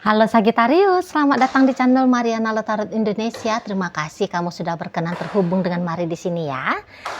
Halo Sagitarius, selamat datang di channel Mariana Tarot Indonesia. Terima kasih kamu sudah berkenan terhubung dengan Mari di sini ya.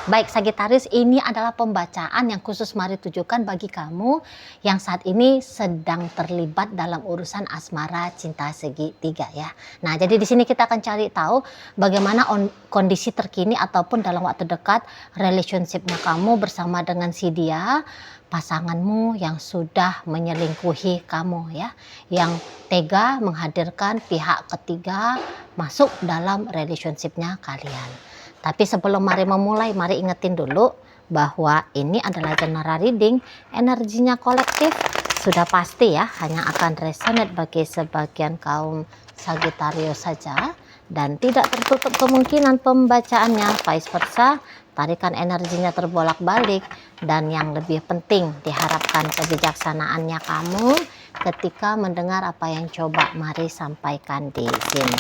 Baik Sagitarius, ini adalah pembacaan yang khusus Mari tujukan bagi kamu yang saat ini sedang terlibat dalam urusan asmara cinta segitiga ya. Nah, jadi di sini kita akan cari tahu bagaimana kondisi terkini ataupun dalam waktu dekat relationship-nya kamu bersama dengan si dia, pasanganmu yang sudah menyelingkuhi kamu ya, yang tega menghadirkan pihak ketiga masuk dalam relationship-nya kalian. Tapi sebelum Mari memulai, Mari ingetin dulu bahwa ini adalah general reading, energinya kolektif, sudah pasti ya, hanya akan resonate bagi sebagian kaum Sagittarius saja, dan tidak tertutup kemungkinan pembacaannya vice versa, tarikan energinya terbolak-balik, dan yang lebih penting diharapkan kebijaksanaannya kamu ketika mendengar apa yang coba Mari sampaikan di sini.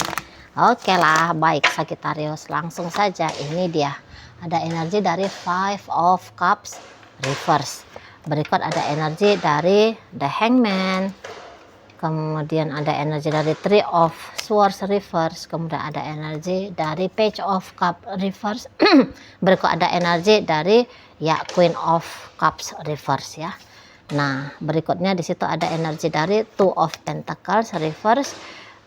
Oke lah, baik Sagittarius, langsung saja. Ini dia, ada energi dari Five of Cups reverse. Berikut ada energi dari The Hangman, kemudian ada energi dari Three of Swords reverse, kemudian ada energi dari Page of Cups reverse. Berikut ada energi dari ya Queen of Cups reverse ya. Nah, berikutnya di situ ada energi dari Two of Pentacles reverse,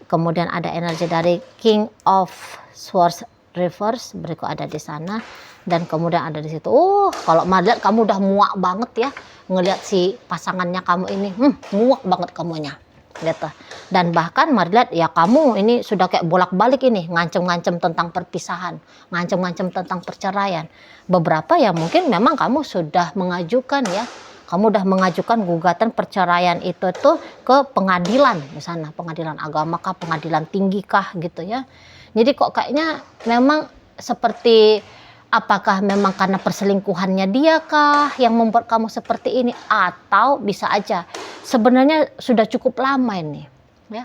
kemudian ada energi dari King of Swords reverse, berikut ada di sana, dan kemudian ada di situ. Kalau melihat kamu udah muak banget ya ngelihat si pasangannya kamu ini, muak banget kamunya gitu. Dan bahkan melihat ya kamu ini sudah kayak bolak-balik ini, ngancem-ngancem tentang perpisahan, ngancem-ngancem tentang perceraian. Beberapa ya mungkin memang kamu sudah mengajukan ya, kamu udah mengajukan gugatan perceraian itu tuh ke pengadilan di sana, pengadilan agama kah, pengadilan tinggi kah gitu ya. Jadi kok kayaknya memang seperti, apakah memang karena perselingkuhannya dia kah yang membuat kamu seperti ini, atau bisa aja sebenarnya sudah cukup lama ini ya.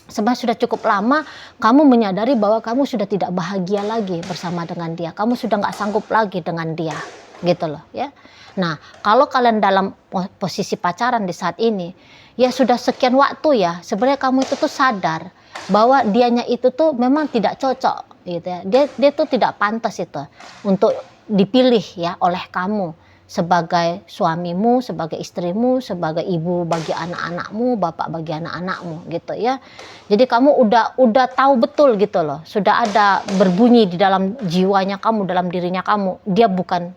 Sebenarnya sudah cukup lama kamu menyadari bahwa kamu sudah tidak bahagia lagi bersama dengan dia, kamu sudah nggak sanggup lagi dengan dia gitu loh ya. Nah, kalau kalian dalam posisi pacaran di saat ini, ya sudah sekian waktu ya, sebenarnya kamu itu tuh sadar bahwa dianya itu tuh memang tidak cocok gitu ya. Dia tuh tidak pantas itu untuk dipilih ya oleh kamu sebagai suamimu, sebagai istrimu, sebagai ibu bagi anak-anakmu, bapak bagi anak-anakmu gitu ya. Jadi kamu udah tahu betul gitu loh, sudah ada berbunyi di dalam jiwanya kamu, dalam dirinya kamu, dia bukan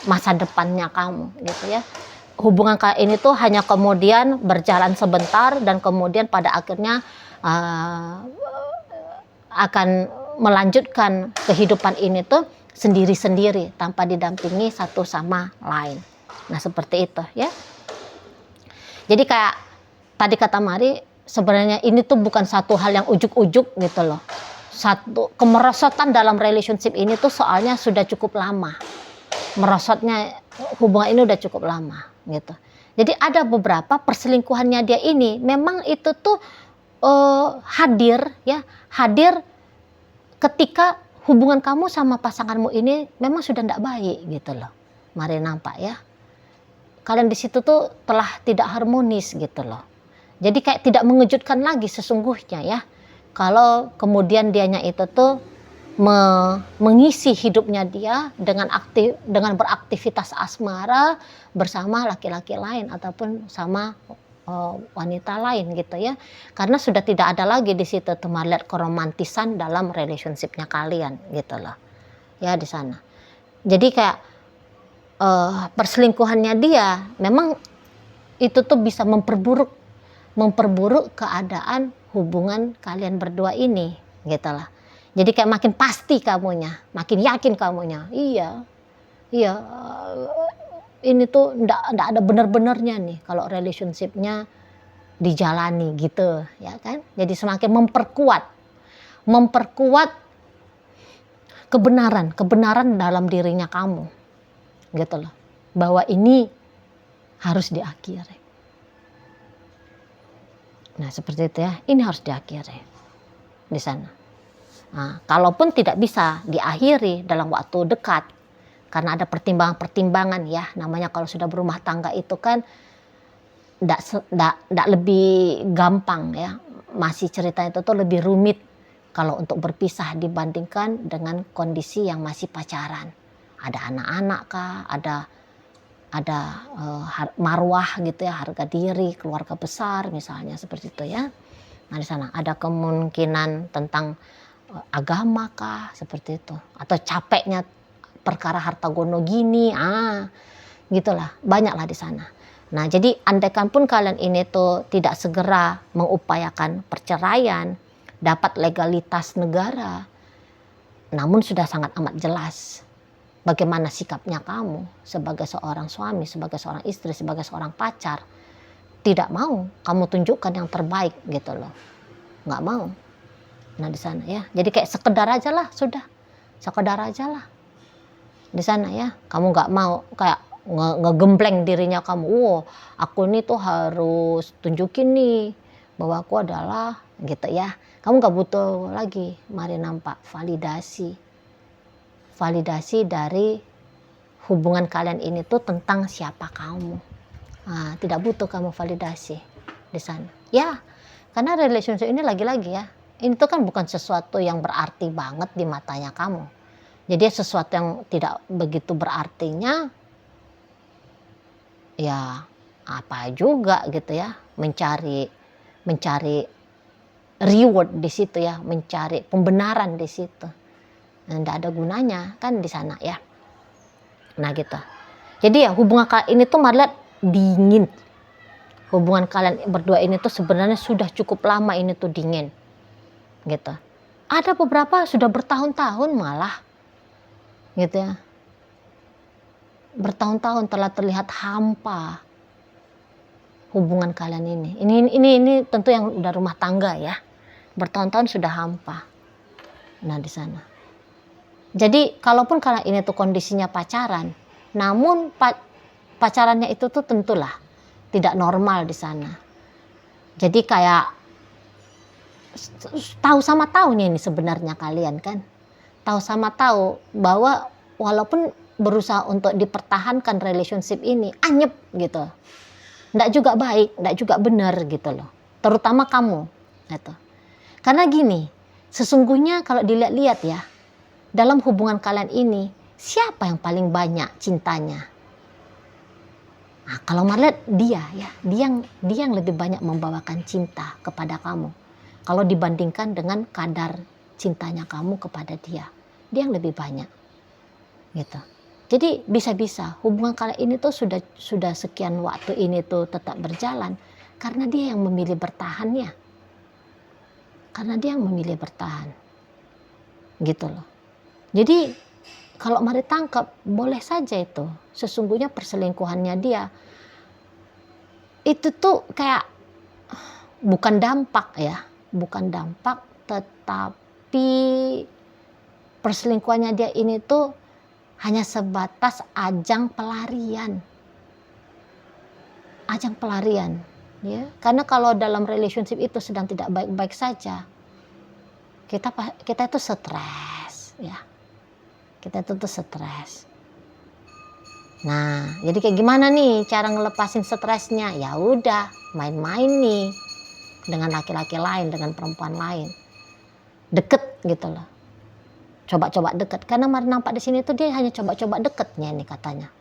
masa depannya kamu gitu ya. Hubungan kayak ini tuh hanya kemudian berjalan sebentar dan kemudian pada akhirnya akan melanjutkan kehidupan ini tuh sendiri-sendiri tanpa didampingi satu sama lain. Nah, seperti itu ya. Jadi kayak tadi kata Mari, sebenarnya ini tuh bukan satu hal yang ujuk-ujuk gitu loh. Satu kemerosotan dalam relationship ini tuh soalnya sudah cukup lama. Merosotnya hubungan ini udah cukup lama gitu. Jadi ada beberapa perselingkuhannya dia ini memang itu tuh hadir ketika hubungan kamu sama pasanganmu ini memang sudah tidak baik gitu loh. Mari nampak ya. Kalian di situ tuh telah tidak harmonis gitu loh. Jadi kayak tidak mengejutkan lagi sesungguhnya ya. Kalau kemudian dianya itu tuh mengisi hidupnya dia dengan beraktivitas asmara bersama laki-laki lain ataupun sama wanita lain gitu ya, karena sudah tidak ada lagi di situ tuh melihat keromantisan dalam relationshipnya kalian gitu loh ya di sana. Jadi kayak perselingkuhannya dia memang itu tuh bisa memperburuk keadaan hubungan kalian berdua ini gitu lah. Jadi kayak makin pasti kamunya, makin yakin kamunya, iya, ini tuh ndak ada benar-benarnya nih kalau relationshipnya dijalani gitu, ya kan? Jadi semakin memperkuat kebenaran dalam dirinya kamu, gitu loh, bahwa ini harus diakhiri. Nah seperti itu ya, ini harus diakhiri di sana. Nah, kalaupun tidak bisa diakhiri dalam waktu dekat, karena ada pertimbangan-pertimbangan ya, namanya kalau sudah berumah tangga itu kan ndak lebih gampang ya, masih cerita itu tuh lebih rumit kalau untuk berpisah dibandingkan dengan kondisi yang masih pacaran. Ada anak-anak kah, ada marwah gitu ya, harga diri, keluarga besar misalnya seperti itu ya. Nah di sana ada kemungkinan tentang agama kah seperti itu, atau capeknya perkara harta gono gini, gitulah, banyaklah di sana. Nah jadi andaikan pun kalian ini tuh tidak segera mengupayakan perceraian, dapat legalitas negara, namun sudah sangat amat jelas bagaimana sikapnya kamu sebagai seorang suami, sebagai seorang istri, sebagai seorang pacar. Tidak mau kamu tunjukkan yang terbaik gitu loh, nggak mau. Nah di sana ya, jadi kayak sekedar aja lah, sudah sekedar aja lah di sana ya. Kamu nggak mau kayak ngegembleng dirinya kamu. Aku ini tuh harus tunjukin nih bahwa aku adalah gitu ya. Kamu nggak butuh lagi, mari nampak validasi dari hubungan kalian ini tuh tentang siapa kamu. Tidak butuh kamu validasi di sana ya, karena relationship ini lagi-lagi ya, ini tuh kan bukan sesuatu yang berarti banget di matanya kamu. Jadi sesuatu yang tidak begitu berartinya ya apa juga gitu ya, mencari reward di situ ya, mencari pembenaran di situ. Nggak ada gunanya kan di sana ya. Nah gitu. Jadi ya hubungan kalian ini tuh Marliat dingin. Hubungan kalian berdua ini tuh sebenarnya sudah cukup lama ini tuh dingin. Gitu. Ada beberapa sudah bertahun-tahun malah. Gitu ya. Bertahun-tahun telah terlihat hampa hubungan kalian ini. Ini tentu yang udah rumah tangga ya. Bertahun-tahun sudah hampa. Nah di sana. Jadi kalaupun kalian ini tuh kondisinya pacaran, namun pacarannya itu tuh tentulah tidak normal di sana. Jadi kayak tahu sama tahu nih ini sebenarnya kalian kan. Tahu sama tahu bahwa walaupun berusaha untuk dipertahankan relationship ini anyep gitu. Nggak juga baik, nggak juga benar gitu loh. Terutama kamu gitu. Karena gini, sesungguhnya kalau dilihat-lihat ya, dalam hubungan kalian ini siapa yang paling banyak cintanya? Nah, kalau Marliat dia yang lebih banyak membawakan cinta kepada kamu. Kalau dibandingkan dengan kadar cintanya kamu kepada dia yang lebih banyak. Gitu. Jadi bisa-bisa hubungan kalian ini tuh sudah sekian waktu ini tuh tetap berjalan karena dia yang memilih bertahan ya. Karena dia yang memilih bertahan. Gitu loh. Jadi kalau mari tangkap boleh saja itu. Sesungguhnya perselingkuhannya dia itu tuh kayak bukan dampak ya, bukan dampak, tetapi perselingkuhannya dia ini tuh hanya sebatas ajang pelarian ya. Karena kalau dalam relationship itu sedang tidak baik-baik saja, kita itu stres ya, kita itu tuh stres. Nah, jadi kayak gimana nih cara ngelepasin stresnya? Ya udah, main-main nih dengan laki-laki lain, dengan perempuan lain. Deket gitu loh. Coba-coba deket. Karena nampak di sini tuh dia hanya coba-coba deketnya nih katanya.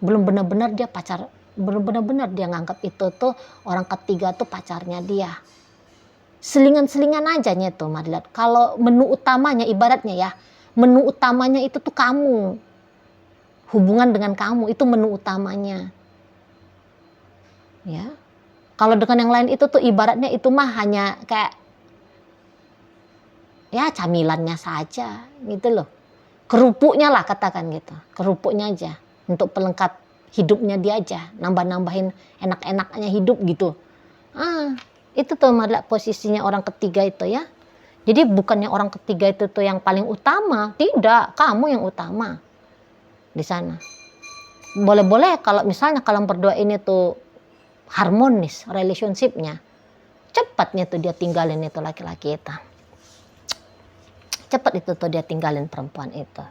Belum benar-benar dia pacar, belum benar-benar dia nganggap itu tuh orang ketiga tuh pacarnya dia. Selingan-selingan aja nya tuh Marliat. Kalau menu utamanya ibaratnya ya, menu utamanya itu tuh kamu. Hubungan dengan kamu itu menu utamanya. Ya. Kalau dengan yang lain itu tuh ibaratnya itu mah hanya kayak ya camilannya saja gitu loh. Kerupuknya lah katakan gitu. Kerupuknya aja untuk pelengkap hidupnya dia aja, nambah-nambahin enak-enaknya hidup gitu. Itu tuh posisinya orang ketiga itu ya. Jadi bukannya orang ketiga itu tuh yang paling utama, tidak, kamu yang utama. Di sana. Boleh-boleh kalau misalnya kalian berdua ini tuh harmonis relationship-nya, cepatnya tuh dia tinggalin itu laki-laki itu. Cepat itu tuh dia tinggalin perempuan itu.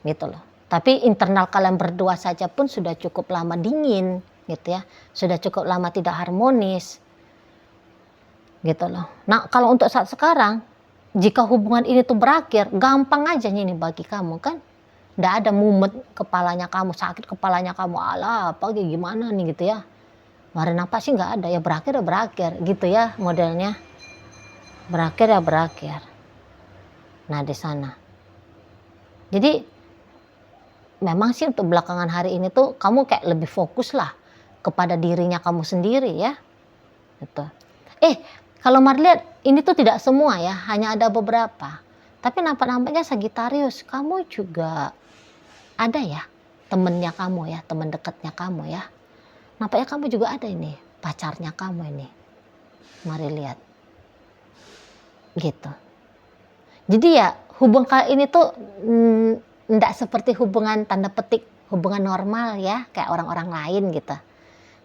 Gitu loh. Tapi internal kalian berdua saja pun sudah cukup lama dingin gitu ya. Sudah cukup lama tidak harmonis gitu loh. Nah kalau untuk saat sekarang, jika hubungan ini tuh berakhir, gampang aja ini bagi kamu kan. Nggak ada mumet kepalanya kamu, sakit kepalanya kamu, alah apa gimana nih gitu ya. Kemarin apa sih, nggak ada, ya berakhir ya berakhir gitu ya modelnya. Berakhir ya berakhir. Nah di sana. Jadi memang sih untuk belakangan hari ini tuh kamu kayak lebih fokus lah kepada dirinya kamu sendiri ya. Gitu. Kalau Mar lihat ini tuh tidak semua ya, hanya ada beberapa. Tapi nampaknya Sagittarius, kamu juga ada ya temennya kamu ya, teman dekatnya kamu ya. Nampaknya kamu juga ada ini, pacarnya kamu ini. Mari lihat. Gitu. Jadi ya hubungan kali ini tuh enggak seperti hubungan tanda petik, hubungan normal ya, kayak orang-orang lain gitu.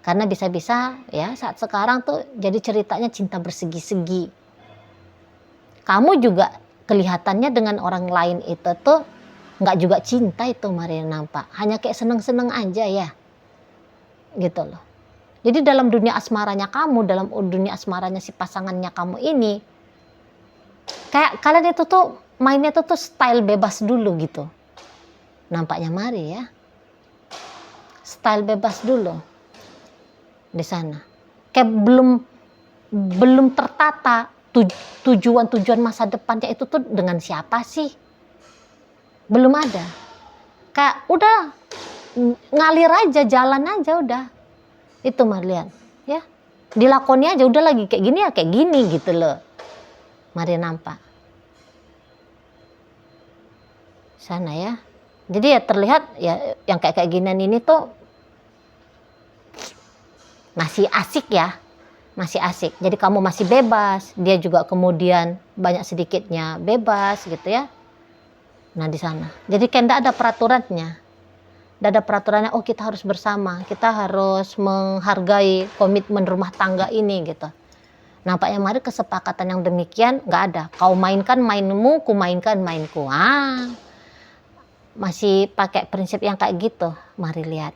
Karena bisa-bisa ya saat sekarang tuh jadi ceritanya cinta bersegi-segi. Kamu juga kelihatannya dengan orang lain itu tuh nggak juga cinta itu Mari nampak. Hanya kayak seneng-seneng aja ya. Gitu loh. Jadi dalam dunia asmaranya kamu, dalam dunia asmaranya si pasangannya kamu ini, kayak kalian itu tuh mainnya tuh style bebas dulu gitu. Nampaknya Mari ya. Style bebas dulu. Di sana kayak belum tertata tujuan masa depannya itu tuh dengan siapa sih, belum ada, kayak udah ngalir aja, jalan aja udah itu Mari lihat ya, dilakoni aja udah, lagi kayak gini ya kayak gini gitu loh. Mari nampak sana ya. Jadi ya terlihat ya yang kayak ginian ini tuh masih asik ya, masih asik. Jadi kamu masih bebas, dia juga kemudian banyak sedikitnya bebas gitu ya. Nah di sana. Jadi kayak enggak ada peraturannya. Enggak ada peraturannya, oh kita harus bersama, kita harus menghargai komitmen rumah tangga ini gitu. Nampaknya Mari kesepakatan yang demikian enggak ada. Kau mainkan mainmu, ku mainkan mainku. Masih pakai prinsip yang kayak gitu. Mari lihat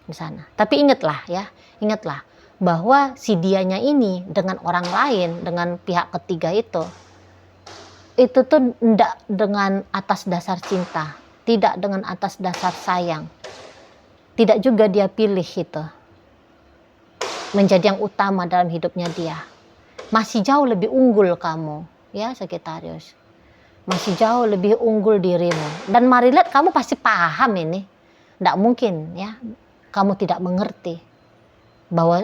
di sana. Tapi ingatlah ya, ingatlah bahwa si dianya ini dengan orang lain, dengan pihak ketiga itu tuh tidak dengan atas dasar cinta, tidak dengan atas dasar sayang, tidak juga dia pilih itu menjadi yang utama dalam hidupnya dia. Masih jauh lebih unggul kamu ya Sagittarius, masih jauh lebih unggul dirimu. Dan Mari lihat kamu pasti paham ini, tidak mungkin ya kamu tidak mengerti bahwa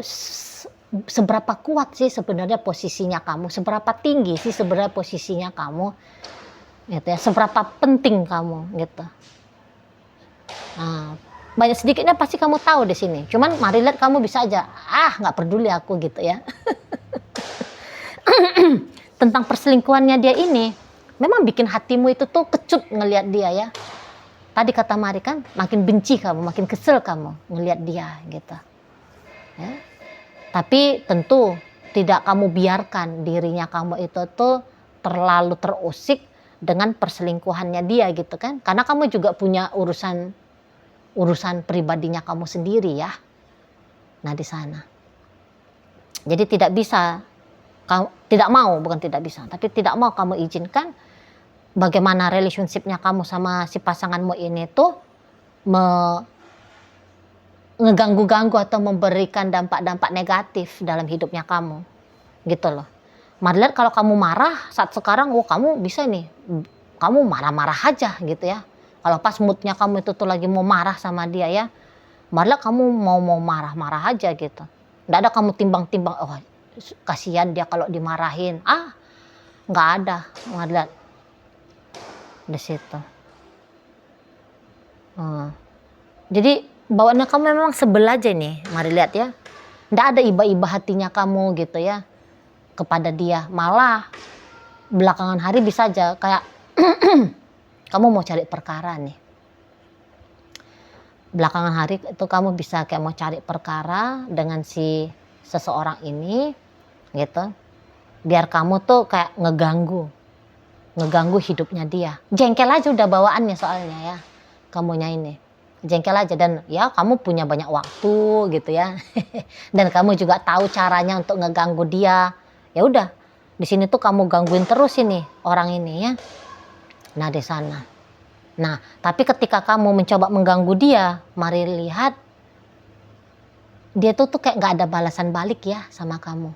seberapa kuat sih sebenarnya posisinya kamu, seberapa tinggi sih sebenarnya posisinya kamu, gitu ya, seberapa penting kamu, gitu. Nah, banyak sedikitnya pasti kamu tahu di sini. Cuman Mari lihat kamu bisa aja, nggak peduli aku gitu ya. Tentang perselingkuhannya dia ini, memang bikin hatimu itu tuh kecut ngelihat dia ya. Tadi kata Mari kan, makin benci kamu, makin kesel kamu ngelihat dia gitu. Ya. Tapi tentu tidak kamu biarkan dirinya kamu itu tuh terlalu terusik dengan perselingkuhannya dia gitu kan. Karena kamu juga punya urusan pribadinya kamu sendiri ya. Nah di sana. Jadi tidak bisa, tidak mau, bukan tidak bisa, tapi tidak mau kamu izinkan bagaimana relationship-nya kamu sama si pasanganmu ini tuh ngeganggu-ganggu atau memberikan dampak-dampak negatif dalam hidupnya kamu. Gitu loh. Mari lihat kalau kamu marah saat sekarang, kamu bisa nih, kamu marah-marah aja gitu ya. Kalau pas moodnya kamu itu tuh lagi mau marah sama dia ya, mari lihat kamu mau marah-marah aja gitu. Nggak ada kamu timbang-timbang, kasihan dia kalau dimarahin. Nggak ada. Mari lihat di situ. Jadi bawaannya kamu memang sebel aja nih, Mari lihat ya. Nggak ada iba-iba hatinya kamu gitu ya kepada dia. Malah belakangan hari bisa aja kayak kamu mau cari perkara nih. Belakangan hari itu kamu bisa kayak mau cari perkara dengan si seseorang ini gitu. Biar kamu tuh kayak ngeganggu hidupnya dia. Jengkel aja udah bawaannya soalnya ya, kamunya ini. jengkel aja, dan ya kamu punya banyak waktu gitu ya. Dan kamu juga tahu caranya untuk ngeganggu dia. Ya udah, di sini tuh kamu gangguin terus ini orang ini ya. Nah di sana. Nah tapi ketika kamu mencoba mengganggu dia, mari lihat dia tuh kayak nggak ada balasan balik ya sama kamu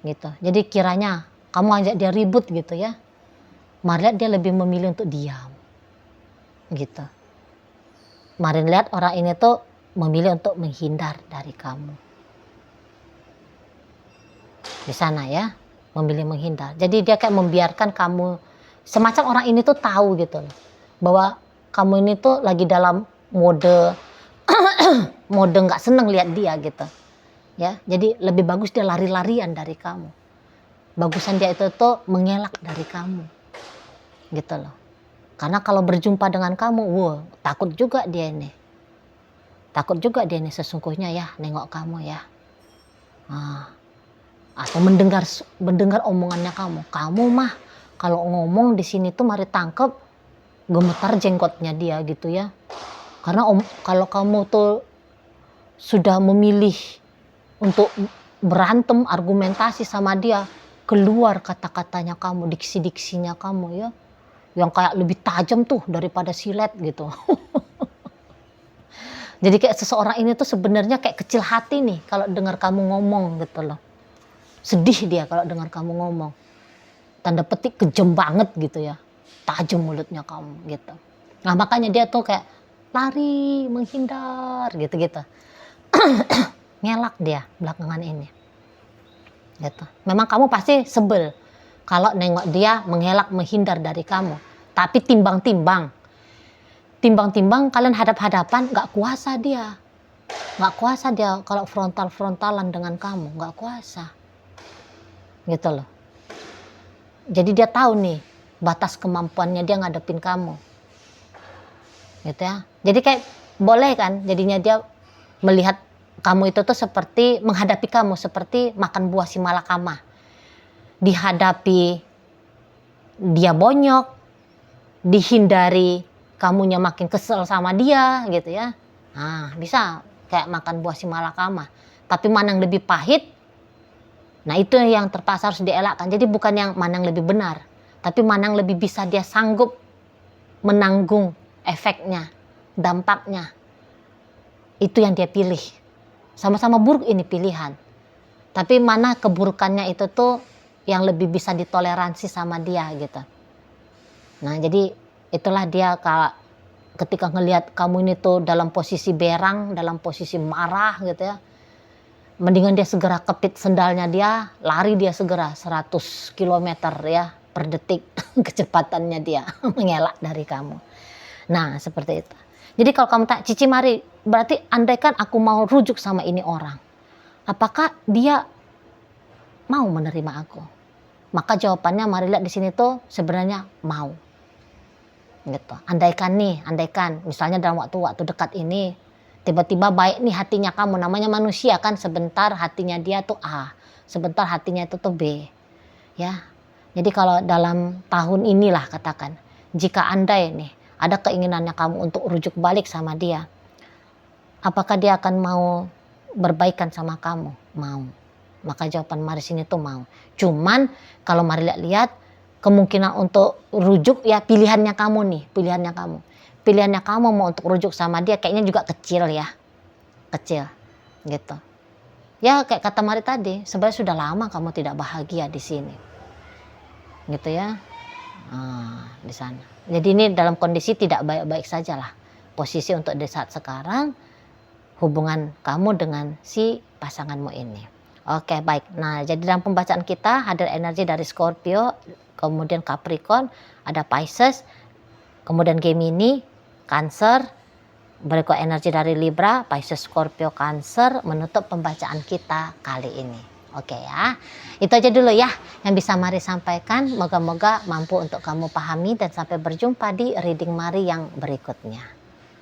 gitu. Jadi kiranya kamu ajak dia ribut gitu ya, mari lihat dia lebih memilih untuk diam gitu. Mari lihat orang ini tuh memilih untuk menghindar dari kamu di sana ya, memilih menghindar. Jadi dia kayak membiarkan kamu, semacam orang ini tuh tahu gitu loh bahwa kamu ini tuh lagi dalam mode mode nggak seneng lihat dia gitu ya. Jadi lebih bagus dia lari-larian dari kamu, bagusan dia itu tuh mengelak dari kamu gitu loh. Karena kalau berjumpa dengan kamu, takut juga dia ini. Takut juga dia ini sesungguhnya ya nengok kamu ya. Atau mendengar omongannya kamu. Kamu mah kalau ngomong di sini tuh mari tangkep, gemetar jenggotnya dia gitu ya. Karena kalau kamu tuh sudah memilih untuk berantem, argumentasi sama dia, keluar kata-katanya kamu, diksi-diksinya kamu ya, yang kayak lebih tajam tuh daripada silet gitu. Jadi kayak seseorang ini tuh sebenarnya kayak kecil hati nih kalau dengar kamu ngomong gitu loh. Sedih dia kalau dengar kamu ngomong. Tanda petik kejam banget gitu ya. Tajam mulutnya kamu gitu. Nah makanya dia tuh kayak lari, menghindar gitu-gitu. Ngelak dia belakangan ini. Gitu. Memang kamu pasti sebel kalau nengok dia mengelak, menghindar dari kamu. Tapi timbang-timbang kalian hadap-hadapan, gak kuasa dia kalau frontalan dengan kamu, gak kuasa gitu loh. Jadi dia tahu nih batas kemampuannya dia ngadepin kamu gitu ya. Jadi kayak boleh kan jadinya dia melihat kamu itu tuh seperti menghadapi kamu seperti makan buah si malakama. Dihadapi dia bonyok, dihindari kamunya makin kesel sama dia gitu ya. Nah bisa kayak makan buah si malakama. Tapi mana yang lebih pahit, nah itu yang terpaksa harus dielakkan. Jadi bukan yang mana yang lebih benar, tapi mana yang lebih bisa dia sanggup menanggung efeknya, dampaknya. Itu yang dia pilih. Sama-sama buruk ini pilihan. Tapi mana keburukannya itu tuh yang lebih bisa ditoleransi sama dia gitu. Nah jadi itulah dia kalau ketika ngelihat kamu ini tuh dalam posisi berang, dalam posisi marah gitu ya. Mendingan dia segera kepit sendalnya dia, lari dia segera 100 km ya per detik kecepatannya dia mengelak dari kamu. Nah seperti itu. Jadi kalau kamu tak Cici mari, berarti andaikan aku mau rujuk sama ini orang, apakah dia mau menerima aku? Maka jawabannya mari lihat di sini tuh sebenarnya mau. Gitu. Andaikan misalnya dalam waktu dekat ini tiba-tiba baik nih hatinya kamu, namanya manusia kan, sebentar hatinya dia tuh A, sebentar hatinya itu tuh B. Ya. Jadi kalau dalam tahun inilah katakan, jika andai nih ada keinginannya kamu untuk rujuk balik sama dia, apakah dia akan mau berbaikan sama kamu? Mau. Maka jawaban mari sini tuh mau. Cuman kalau mari lihat kemungkinan untuk rujuk ya pilihannya kamu nih, pilihannya kamu mau untuk rujuk sama dia kayaknya juga kecil ya, kecil gitu ya. Kayak kata Mari tadi, sebenarnya sudah lama kamu tidak bahagia di sini gitu ya. Di sana jadi ini dalam kondisi tidak baik-baik saja lah posisi untuk di saat sekarang hubungan kamu dengan si pasanganmu ini. Oke baik. Nah jadi dalam pembacaan kita hadir energi dari Scorpio, kemudian Capricorn, ada Pisces, kemudian Gemini, Cancer, berikut energi dari Libra, Pisces, Scorpio, Cancer, menutup pembacaan kita kali ini. Oke ya, itu aja dulu ya yang bisa Mari sampaikan. Moga-moga mampu untuk kamu pahami dan sampai berjumpa di reading Mari yang berikutnya.